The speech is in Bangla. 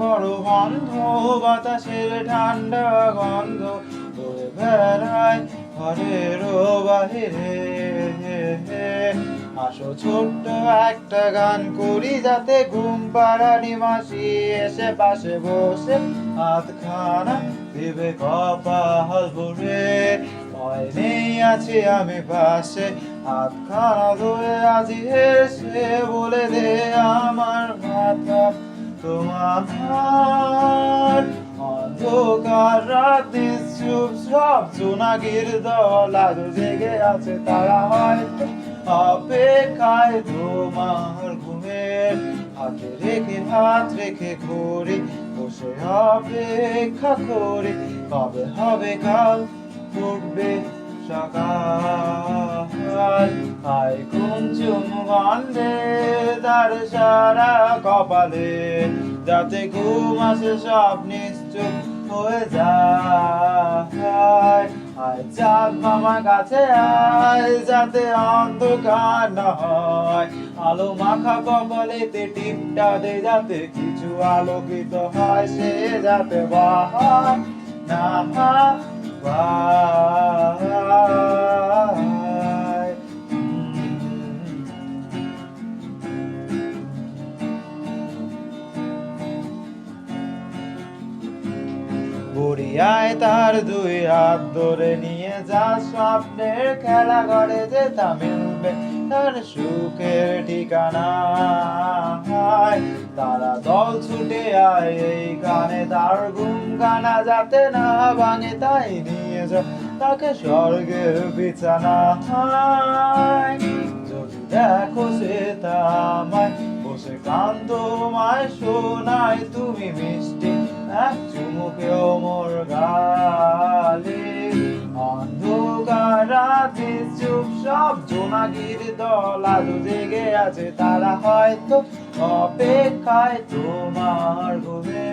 বড় বন্ধ, বাতাসের ঠান্ডা গন্ধ বয়ে বেড়ায় ঘরের বাহিরে। আসো ছোট্ট একটা গান করি, যাতে ঘুম পাড়ানি মাসি এসে পাশে বসে হাতখানা দেবে কপাল ভরে। ভয় নেই, আছি আমি পাশে, হাতখানা ধরে আজি হেসে বলে দে আমার মাথা তোমার। অন্ধকার রাত নিশ্চুপ, সব জোনাকির দল আজ জেগে আছে, তারা হয়তো অপেক্ষায় তোমার ঘুমের। হাতে রেখে হাত রেখে ঘড়ি বসে অপেক্ষা করি, কবে হবে কাল, ফুটবে সকাল। হায় কুমচুম গন্ধে তার সারা কপালে, যাতে ঘুম আসে সব নিশ্চুপ হয়ে যায়। আয় চাঁদ মামা কাছে আয়, যাতে অন্ধকার না হয়। আলো মাখা কপালেতে টিপটা দে, যাতে কিছু আলোকিত হয়, সে যাতে বাহার না পায়। বুড়িয়ায় তার দুই হাত ধরে নিয়ে যা, স্বপ্নের খেলা ঘরে যেটা মিলবে তার সুখের ঠিকানা। তারা দল ছুটে আয় এই গানে, তার ঘুম গানা যাতে না ভাঙে, তাই নিয়ে যা তাকে স্বর্গের বিছানা। যদি দেখো সে তামায় বসে কান্ত মায় শোনায়, তুমি মিষ্টি এক চুমুকেও মোর গালে। অন্ধকার রাতে চুপ, সব জোনাকির দল আজ জেগে আছে, তারা হয়তো অপেক্ষায় তোমার ঘুমে।